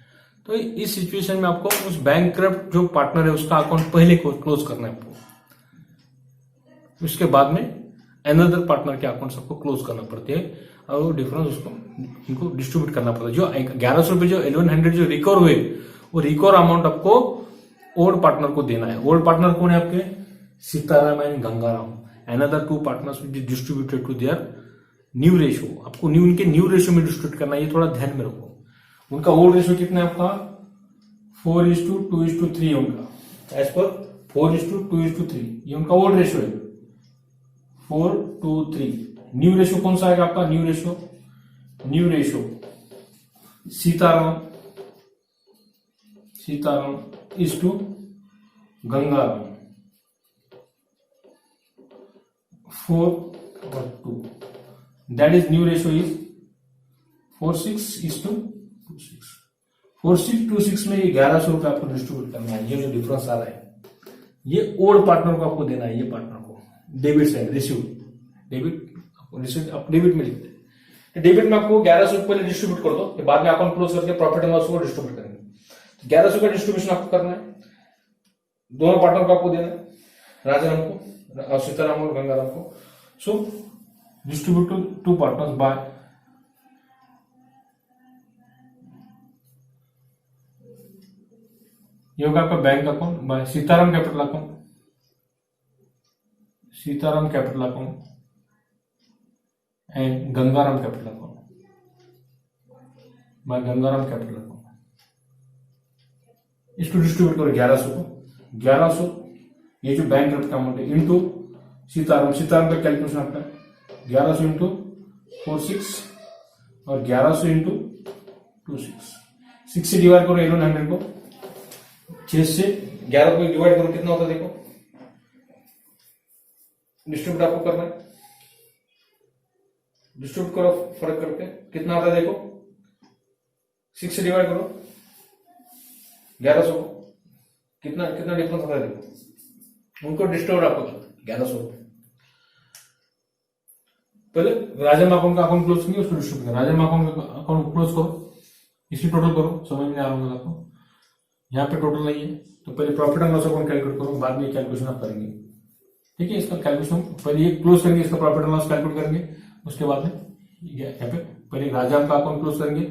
तो इस सिचुएशन में आपको उस बैंकरप्ट जो पार्टनर है उसका अकाउंट पहले क्लोज करना है आपको, उसके बाद में अनदर पार्टनर के अकाउंट सबको क्लोज करना पड़ते हैं, और वो डिफरेंस उसको उनको डिस्ट्रीब्यूट करना पड़ता है। जो 1100 रुपए जो 1100 जो रिकवर हुए, वो रिकवर अमाउंट आपको ओल्ड पार्टनर को देना है। ओल्ड पार्टनर कौन है आपके, Sitaram and Gangaram. Another two partners will be distributed to their new ratio. आपको उनके न्यू रेशियो में डिस्ट्रीब्यूट करना है, ये थोड़ा ध्यान में रखो। उनका ओल्ड रेशियो कितना है आपका 4:2:3 उनका, एज पर 4:2:3, ये उनका ओल्ड रेशियो है, 4:3। न्यू रेशियो कौन सा आएगा आपका? New ratio Sitaram is to Gangaram, 4 और 2, that is new ratio is 4:6:26। 4:6:26 में ये 1100 रुपए आपको डिस्ट्रीब्यूट करना है। ये जो डिफरेंस आ रहा है ये ओल्ड पार्टनर को आपको देना है, ये पार्टनर को डेबिट साइड रिसीव, आप डेबिट में लिखते हैं। डेबिट में आपको 1100 पहले डिस्ट्रीब्यूट कर दो, बाद में अकाउंट क्लोज करके प्रॉफिट एंड लॉस को डिस्ट्रीब्यूट करेंगे। 1100 का डिस्ट्रीब्यूशन आपको करना है, दोनों पार्टनर को आपको देना है, राजाराम को, सीताराम और गंगाराम को। So distribute to two partners by ये होगा आपका bank account by Sitaram capital account and Gangaram capital account by Gangaram capital account. इसको डिस्ट्रीब्यूट करो 1100 को, 1100 ये जो बैंक का अमाउंट है इंटू सीताराम का कैलकुलेशन आपका 1100 इंटू 46 और 1100 इंटू 26, 6 से डिवाइड करो 1100 को, 6 से 11 को डिवाइड करो कितना होता है देखो, डिस्ट्रीब्यूट आपको करना है, डिस्ट्रीब्यूट करो फर्क करके कितना आता है देखो, 6 से डिवाइड करो 1100 को, कितना डिफरेंस आता है देखो, उनको डिस्ट्रीब्यूट आपको 1100। पहले राजन अकाउंट का अकाउंट क्लोज करिए, उसको डिस्ट्रीब्यूट करें। राजन अकाउंट का अकाउंट क्लोज करो, इसी टोटल करो, समझ में आ रहा होगा आपको। यहाँ पे टोटल नहीं है तो पहले profit and loss account calculate करो, बाद में कैलकुलेशन आप करेंगे। ठीक है, इसका कैलकुलेशन पहले ये क्लोज करेंगे, इसका प्रॉफिट एंड लॉस कैलकुलेट करेंगे, उसके बाद में यहाँ पे पहले राजा का अकाउंट क्लोज करेंगे,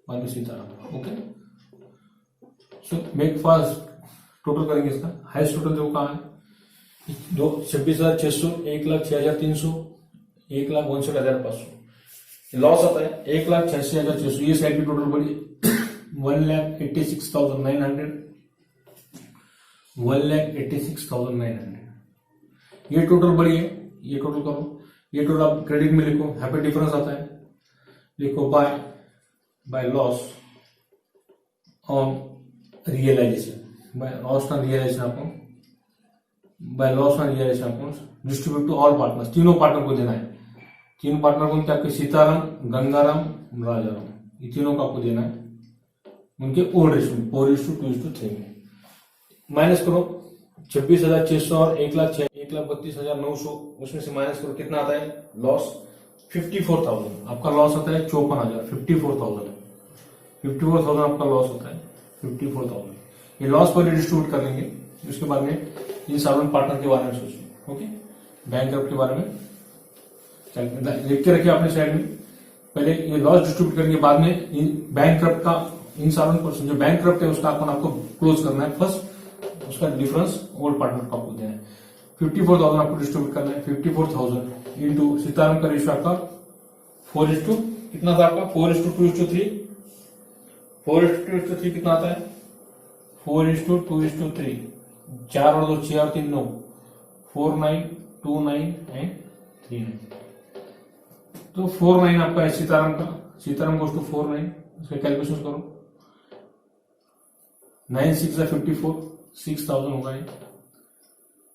बाद में Sitaram. Okay, so make fast total करेंगे इसका। हाईएस्ट टोटल देखो कहाँ है, 26,600, 1,06,300, 1,62,500। लॉस आता है 1,86,600, ये साइड की टोटल बड़ी 1,86,900, 1,86,900 ये टोटल बड़ी है, ये टोटल करो, ये टोटल आप क्रेडिट में लिखो, यहाँ पे डिफरेंस आता है, लिखो by loss on realization, by loss on realization account, by loss on realization account distribute to all partners, तीनों पार्टनर को देना है। तीन पार्टनर को क्या, आपके सीताराम, गंगाराम, राजाराम, ये तीनों को आपको देना है उनके ओल्ड रेशियो 4:2:3 में। माइनस करो 26,600 और 1,32,900, उसमें से माइनस करो कितना आता है लॉस, 54,000 आपका लॉस आता है, 54,000, 54,000 आपका लॉस होता है, 54,000। ये लॉस पर डिस्ट्रीब्यूट कर लेंगे, उसके बाद में इंसॉल्वेंट पार्टनर के बारे में सोचिए। ओके, बैंक के बारे में लिख के रखिए अपने साइड में, पहले ये लॉस डिस्ट्रीब्यूट करेंगे, बाद में बैंक का इंसॉल्वेंट पर्सन जो बैंक है उसका अकाउंट आपको क्लोज करना है, फर्स्ट उसका डिफरेंस ओल्ड पार्टनर को आपको देना है। 54,000 आपको डिस्ट्रीब्यूट करना है, 54,000 इंटू सीताराम का रेशियो आपका 4:, कितना था आपका 4:2:3, 4:2:3 कितना आता है 4:2:3, 4 और 2 6 और 3 9, 4 9 2 9 एंड 3 9, तो 4 9 आपका है सीताराम का, सीताराम गोज टू 4 9, उसका कैलकुलेशन करो, 9 6 54, 6,000 होगा ये,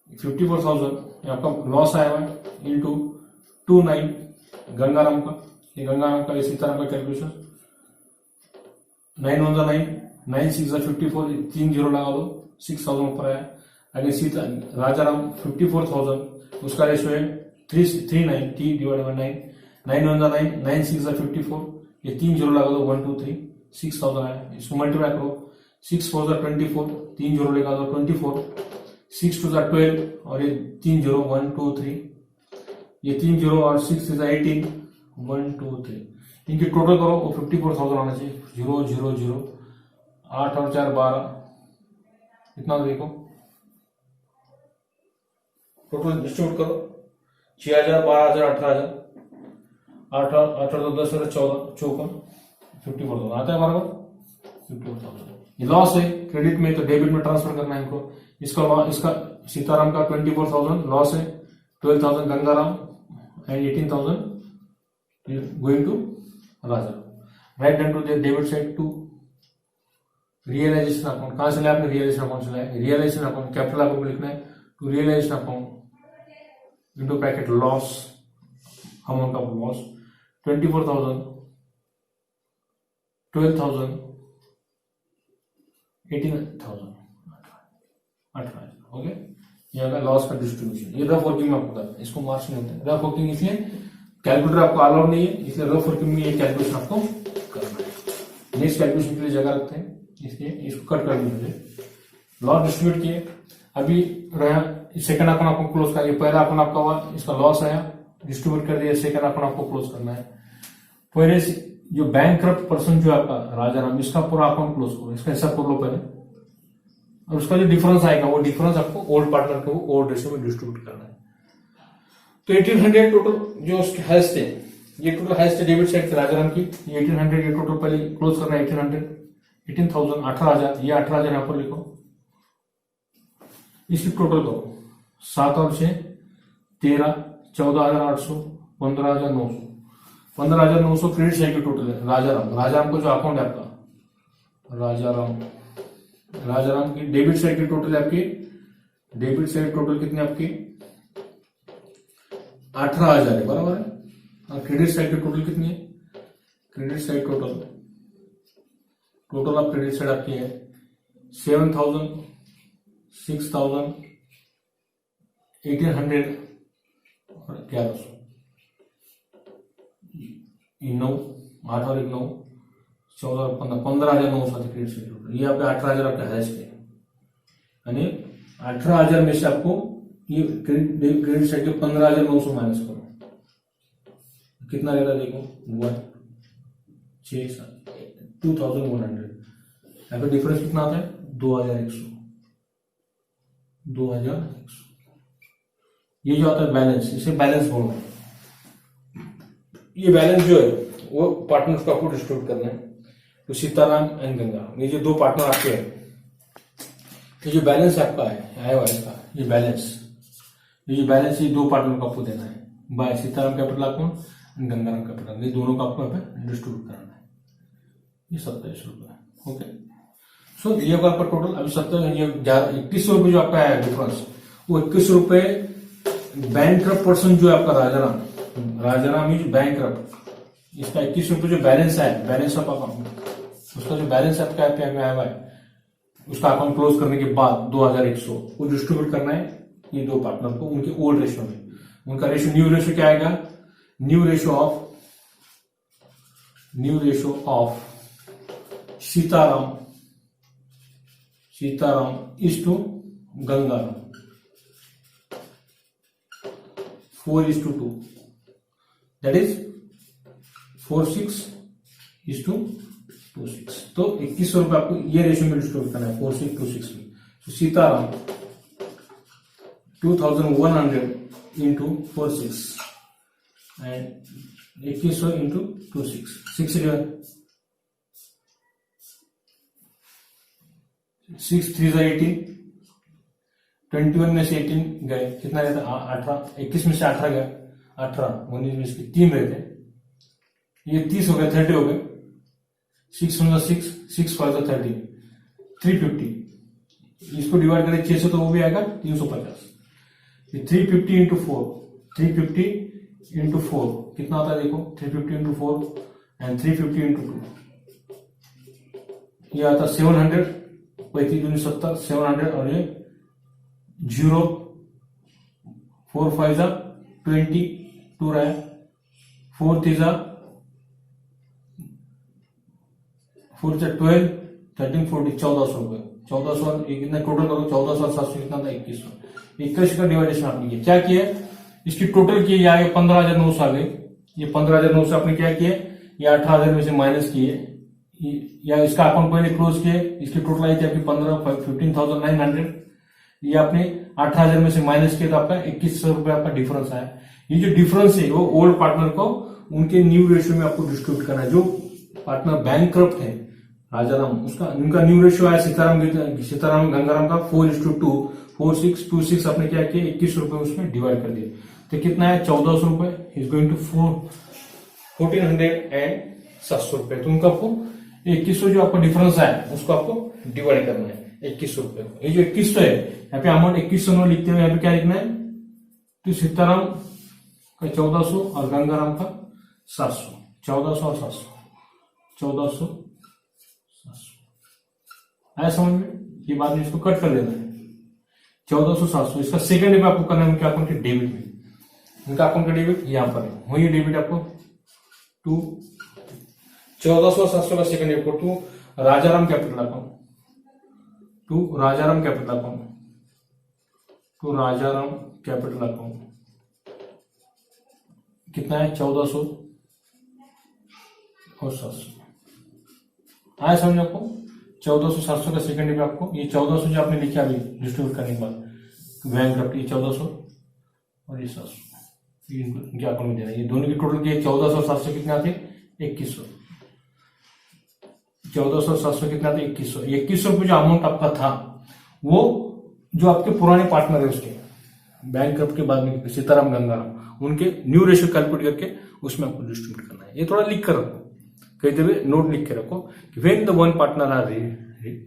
54,000 आपका लॉस आया हुआ इंटू 2 9 गंगाराम का, ये गंगाराम का, ये सीताराम का कैलकुलेशन, 9 1 9, 9 6 54, 3 0 लगा दो, 6,000 ऊपर आया। अगर सीता राजाराम 54,000, उसका रेशियो है 3 9, T डिवाइड बाय 9, 9 1 9, 9 6 54, ये 3 0 लगा दो, 1 2 3, 6,000 आया। इसको मल्टीप्लाई करो, 6 4 24, 3 0 लगा दो 24, 6 2 12 और ये 3 0 1 2 3, ये 3 0 और 6 18, 1 2 3, इनकी टोटल करो वो 54,000 आना चाहिए, 0 0 0, 8 और 4 12, इतना देखो टोटल डिस्ट्रीब्यूट करो, 6,000 12,000 18,000, 8 और 10 और 14 54, 54,000 आता है बराबर 54,000। ये लॉस है, क्रेडिट में तो डेबिट में ट्रांसफर करना है इनको, इसका सीताराम का 24,000 लॉस है, 12,000 Gangaram and 18,000 going to Raja. Write down to the debit side to realization account. कहां से लाया आपने? रियलाइजेशन अकाउंट से लाया। रियलाइजेशन अकाउंट कैपिटल अकाउंट में लिखना है to realization account into bracket loss, amount of loss 24,000, 12,000, 18,000, 18,000। Okay, ये अगर लॉस का डिस्ट्रीब्यूशन, ये रफ वर्किंग में आपको करना है, इसको मार्क्स नहीं होते। रफ वर्किंग इसलिए कैलकुलेटर आपको अलाउड नहीं है, इसलिए रफ वर्किंग में ये कैलकुलेशन आपको करना है। नेक्स्ट कैलकुलेशन के लिए जगह रखते हैं, इसलिए इसको कट कर दीजिए। लॉस डिस्ट्रीब्यूट किए, अभी रहा सेकंड अकाउंट आपको क्लोज करिए। पहला अकाउंट आपका हुआ, इसका लॉस आया, डिस्ट्रीब्यूट कर दिया। सेकंड अकाउंट आपको क्लोज करना है। पहले जो बैंक करप्ट पर्सन जो आपका राजाराम, इसका पूरा अकाउंट क्लोज करो, इसका हिसाब कर लो पहले, और उसका जो डिफरेंस आएगा वो डिफरेंस आपको ओल्ड पार्टनर को ओल्ड रेशियो में डिस्ट्रीब्यूट करना है। तो 1800 टोटल जो उसके हाइस्ट है, ये टोटल हाइस्ट है डेबिट साइड राजाराम की, ये 1800 ये टोटल पहले क्लोज करना है। 18,000, 18,000, ये 18,000 यहां पर लिखो। इसकी टोटल करो, 7 और 6 13, 14,800, 15,900, 15,900 क्रेडिट साइड की टोटल है। राजाराम को जो अकाउंट है आपका राजाराम की डेबिट साइड की टोटल है आपकी, डेबिट साइड टोटल कितनी आपकी 18,000 है, बराबर है। और क्रेडिट साइड की टोटल कितनी है? Credit side total of credit side आपकी है 7,000, 6,000, 1,800 और 1,100। 9, 8 और 1 9, 14 और 15, 15,900 क्रेडिट साइड टोटल। ये आपका 18,000 आपका हाइस्ट है, यानी 18,000 में से आपको ये क्रेडिट साइड के 15,900 माइनस करो, कितना रहेगा देखो 1 6 7 2,100। यहाँ पे डिफरेंस कितना आता है 2,100। ये जो आता है बैलेंस, इसे बैलेंस बोलना है। ये बैलेंस जो है वो पार्टनर्स को आपको डिस्ट्रीब्यूट करना है। तो सीताराम एंड गंगा, ये जो दो पार्टनर आपके हैं, ये जो बैलेंस आपका है आया हुआ इसका, ये जो बैलेंस ये दो पार्टनर को आपको देना है by Sitaram capital account and Gangaram capital, ये दोनों को आपको डिस्ट्रीब्यूट करना है। ये 27 रुपए। ओके, सो ये आपका टोटल अभी 21 रुपए जो आपका है डिफरेंस, वो 21 रुपए बैंक करप्ट पर्सन जो है आपका राजाराम इज बैंक करप्ट, इसका 21 रुपए जो बैलेंस है, बैलेंस ऑफ अकाउंट, उसका जो बैलेंस आपका आया हुआ है, उसका अकाउंट क्लोज करने के बाद 2,100 वो डिस्ट्रीब्यूट करना है ये दो पार्टनर को उनके ओल्ड रेशियो में। उनका रेशियो न्यू रेशियो क्या आएगा? New ratio of Sitaram is to Gangaram 4:2, that is 46:26। तो 21 रुपए आपको ये रेशियो में डिस्ट्रीब्यूट करना है 46:26 में। तो सीताराम 2,100 इंटू 46 एंड 2100 इंटू 26, 6 3 18, 21 में से 18 गए, कितना रहता 18, 21 में से 18 गया, 18 19 में से 3 रहते, ये 30 हो गए, 30 हो गए, 6 5 30, 350। इसको डिवाइड करें 6 से तो वो भी आएगा 350। 350 इंटू 4, 350 इंटू 4 कितना आता है देखो, 350 इंटू 4 एंड 350 इंटू 2, ये आता 700, 35 70, 700 और ये 0 4 5 20, 2 रहा है, 4 3 4 12, 13 40, 1,400 रुपए, 1,400 कितना टोटल करो, 14,700 कितना था 2100। 21 का डिवाइडेशन आपने किया, क्या किया इसकी टोटल किए, या 15,900 आ गए, ये 15,900 आपने क्या किए, ये 18,000 में से माइनस किए, या इसका अकाउंट पहले क्लोज किए, इसकी टोटल आई थी आपकी 15,900, ये आपने 18,000 में से माइनस किया तो आपका 2100 रुपए आपका डिफरेंस आया। ये जो डिफरेंस है वो ओल्ड पार्टनर को उनके न्यू रेशियो में आपको डिस्ट्रीब्यूट करना है। जो पार्टनर बैंक करप्ट है राजाराम उसका उनका न्यू रेशियो आया सीताराम गंगाराम का 4:2, 4626 आपने क्या किया 21 रुपए उसमें डिवाइड कर दिया, तो कितना है 1400 रुपए इज गोइंग टू 1400 एंड 700 रुपए। तो उनका आपको 2100 जो आपको डिफरेंस आया उसको आपको डिवाइड करना है 2100 रुपए। ये जो 2100 है यहाँ पे अमाउंट 2100 लिखते हुए यहाँ पे क्या लिखना है, तो सीताराम का 1400 और गंगाराम का 700, 1400 और 700, 1400 700 आया समझ में। ये बात इसको कट कर देना है 1400 700। इसका सेकंड में आपको करना है उनके अकाउंट के डेबिट में, उनका अकाउंट का डेबिट यहाँ पर है, वही डेबिट आपको टू 1400 700 का सेकंड डेबिट को to Rajaram capital account, to Rajaram capital account, to Rajaram capital account कितना है 1400 और 700 आया समझ आपको। 1400 700 का सेकंड में आपको ये 1400 जो आपने लिखा अभी डिस्ट्रीब्यूट करने के बाद बैंक करप्ट, ये 1400 और ये 700 इनके अकाउंट में देना है। ये दोनों की टोटल की 1400 और 700 कितना थे 2100, 1400 और 700 कितना थे 2100। 2100 रुपये जो अमाउंट आपका था वो जो आपके पुराने पार्टनर है उसके बैंक करप्ट के बाद में सीताराम गंगाराम उनके न्यू रेशियो कैलकुलेट करके उसमें आपको डिस्ट्रीब्यूट करना है। ये थोड़ा लिख कर रखो, कहते हुए नोट लिख के रखो कि when the one partner are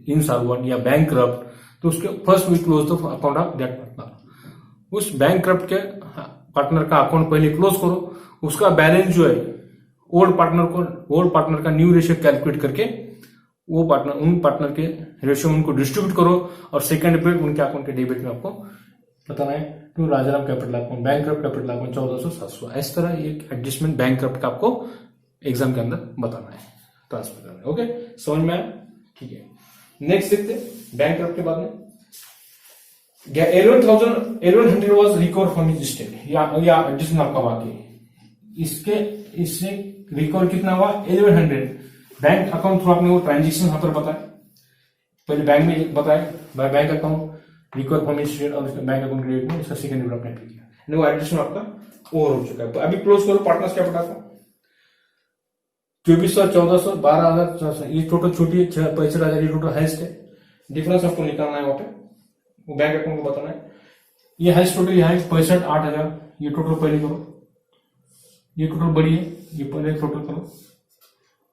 insolvent या बैंकक्रप्ट तो उसके first we close the account of that partner. उस बैंकक्रप्ट के पार्टनर का अकाउंट पहले क्लोज करो, उसका बैलेंस जो है ओल्ड पार्टनर का न्यू रेशियो कैलकुलेट करके वो पार्टनर उन पार्टनर के रेशियो उनको डिस्ट्रीब्यूट करो और सेकंड पे उनके अकाउंट के डेबिट में आपको बताना है to Rajaram capital account bankrupt capital account 1400 700। इस तरह एक एडजस्टमेंट बैंकक्रप्ट का आपको एग्जाम के अंदर बताना है, ट्रांसफर करना है। ओके समझ में आया, ठीक है। नेक्स्ट देखते बैंकक्रप्ट के बाद में 1100 was recover from his state, या एडजस्टमेंट आपका बाकी इससे रिकवर कितना हुआ 1100 बैंक अकाउंट थ्रू आपने वो ट्रांजेक्शन यहाँ पर बताया, पहले बैंक में बताया bye bank account recover from his state और बैंक अकाउंट क्रेडिट में इसका सेकंड डेवलपमेंट किया, वो एडजस्टमेंट आपका ओवर हो चुका है। तो अभी क्लोज करो पार्टनर्स कैपिटल को 2400 1400 12400 ये टोटल छोटी 65,000 ये टोटल हाइस्ट है। डिफरेंस आपको निकालना है वहां पे, वो बैंक अकाउंट को बताना है। ये हाइस्ट टोटल यहाँ है 65,000 ये टोटल पहले करो, ये टोटल बड़ी है ये पहले टोटल करो,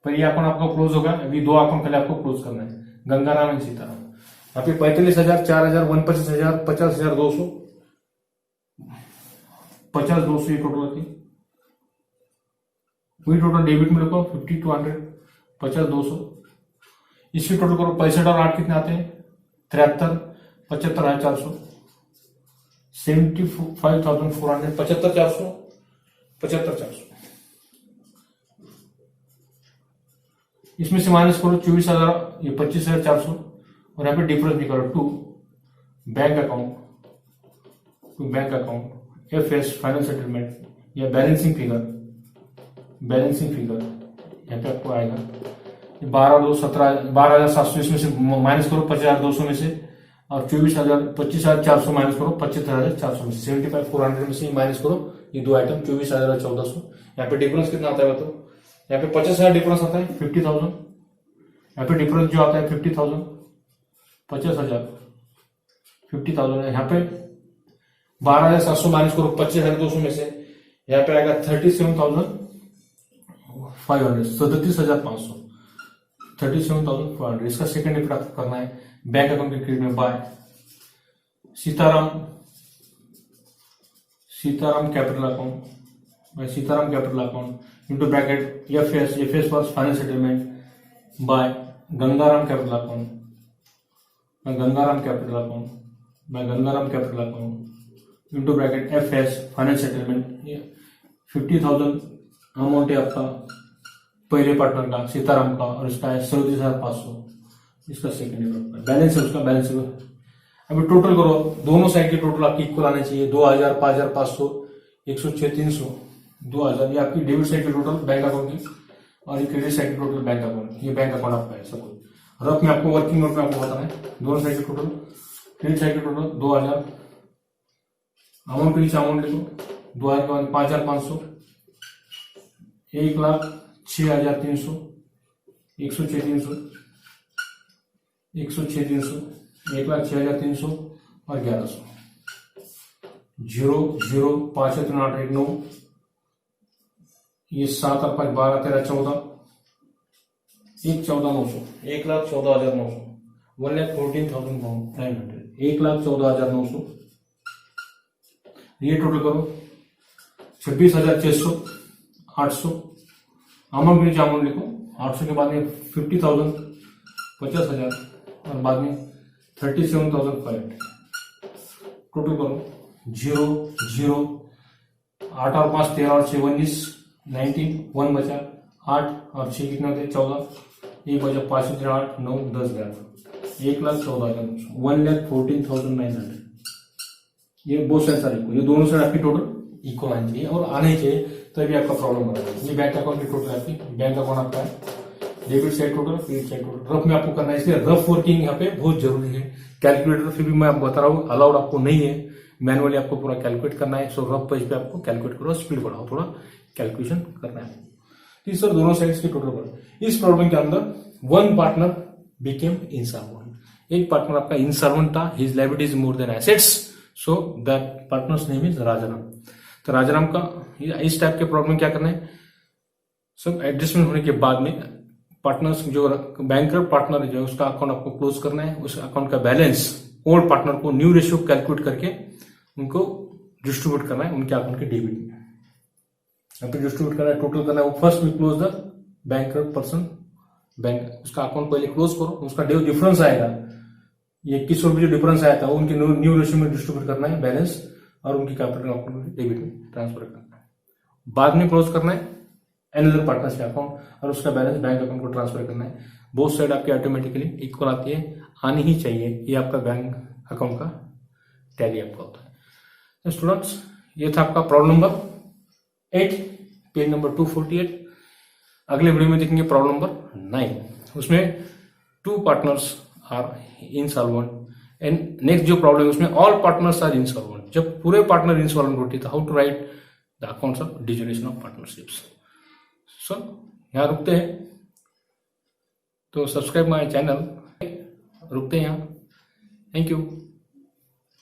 पर ये अकाउंट आपका क्लोज होगा। अभी दो अकाउंट पहले आपको क्लोज करना है गंगाराम एंड सीताराम। यहाँ पे 45,000 4,000 125,000 50,200 50,200 ये टोटल होती है। वही टोटल डेबिट में लिखो 50,200 50,200 इसकी टोटल करो 65 और 8 कितने आते हैं 73 75,400 75,400 75,400 75,400 इसमें से माइनस करो 24,000 ये 25,400 और यहाँ पे डिफरेंस निकालो to bank account FS final settlement या बैलेंसिंग फिगर यहाँ पे आपको आएगा 12,700 इसमें से माइनस करो 50,200 में से और 25,400 माइनस करो 75,400 में से 75,400 में से माइनस करो ये दो आइटम 24,000 और 1,400। यहाँ पे डिफरेंस कितना आता है बताओ, यहाँ पे 50,000 डिफरेंस आता है 50,000, यहाँ पे डिफरेंस जो आता है 50,000 50,000 50,000 है। यहाँ पे 12,700 माइनस करो 25,200 में से यहाँ पे आएगा 37,500 37,500 37,500। इसका सेकंड डेबिट आपको करना है बैंक अकाउंट के क्रेडिट में by Sitaram capital account into bracket FS for final settlement by Gangaram capital account into bracket FS final settlement 50,000 amount है आपका पहले पार्टनर का सीताराम का और इसका है 37,500 इसका सेकंड बैलेंस है उसका बैलेंस है। अभी टोटल करो दोनों साइड के टोटल आपकी इक्वल आने चाहिए 2,000 5,500 106 300 2,000 ये आपकी डेबिट साइड के टोटल बैंक अकाउंट की और ये क्रेडिट साइड के टोटल बैंक अकाउंट ये बैंक अकाउंट आपका है सब कुछ। रफ में आपको वर्किंग नोट में आपको बताना है दोनों साइड के टोटल क्रेडिट साइड के टोटल 2,000 अमाउंट के नीचे अमाउंट लिखो 2,000 5,500 1,06,300 106 300 106,300, 1,06,300 और 1,100, 0 0 5 3 8 1 9, ये 7 और 5 12 13 14, 1,14,900, 1,14,900, 1,14,900, 1,14,900, ये टोटल करो 26,600, 800, अमाउंट नीचे अमाउंट लिखो, 800 के बाद में 50,000, 50,000 और बाद में 37,500, टोटल करो 0 0, 8 और 5 13 और 6 19, 19, 1 बचा, 8 और 6 कितना होते 14, 1 बचा, 5 3 8 9 10 11, 1,14,900, 1,14,900, ये बोथ साइड सारे ये दोनों साइड आपकी टोटल इक्वल आनी चाहिए और आने चाहिए, तभी आपका प्रॉब्लम बनेगा। ये बैंक अकाउंट की टोटल आपकी, बैंक अकाउंट आपका है, debit side total, credit side total, rough में आपको करना है, इसलिए रफ वर्किंग यहाँ पे बहुत जरूरी है। कैलकुलेटर फिर भी मैं आपको बता रहा हूँ अलाउड आपको नहीं है, मैनुअली आपको पूरा कैलकुलेट करना है। सो रफ पेज पे आपको कैलकुलेट करो, स्पीड बढ़ाओ, थोड़ा कैलकुलेशन करना है। तो सर दोनों साइड्स की टोटल बढ़ो। इस प्रॉब्लम के अंदर वन पार्टनर बिकेम इंसॉल्वेंट, एक पार्टनर आपका इंसॉल्वेंट था, his liabilities more than assets, so that partners name is Rajaram. तो राजाराम का इस टाइप के प्रॉब्लम क्या करना है, सब एडजस्टमेंट होने के बाद में पार्टनर्स जो बैंकर पार्टनर जो है उसका अकाउंट आपको क्लोज करना है, उस अकाउंट का बैलेंस ओल्ड पार्टनर को न्यू रेशियो कैलकुलेट करके उनको डिस्ट्रीब्यूट करना है उनके अकाउंट के डेबिट में, यहाँ पे डिस्ट्रीब्यूट करना है, टोटल करना है। First we close the banker person, bank उसका अकाउंट पहले क्लोज करो, उसका जो डिफरेंस आएगा, ये 2100 रुपये जो डिफरेंस आया था उनके न्यू रेशियो में डिस्ट्रीब्यूट करना है बैलेंस और उनकी कैपिटल अकाउंट डेबिट में ट्रांसफर करना है। बाद में क्लोज करना है एनदर पार्टनर्स के अकाउंट और उसका बैलेंस बैंक अकाउंट को ट्रांसफर करना है। बोथ साइड आपकी ऑटोमेटिकली इक्वल आती है, आनी ही चाहिए, ये आपका बैंक अकाउंट का टैली आपका होता है। तो स्टूडेंट्स ये था आपका प्रॉब्लम नंबर 8, पेज नंबर 248। अगले वीडियो में देखेंगे प्रॉब्लम नंबर 9, उसमें 2 partners are insolvent and next जो प्रॉब्लम है उसमें ऑल पार्टनर्स आर इंसॉल्वेंट। जब पूरे पार्टनर इंसॉल्वेंट होती है तो how to write the accounts of dissolution of partnerships. सो यहाँ रुकते हैं, तो सब्सक्राइब माय चैनल, रुकते हैं यहाँ, थैंक यू।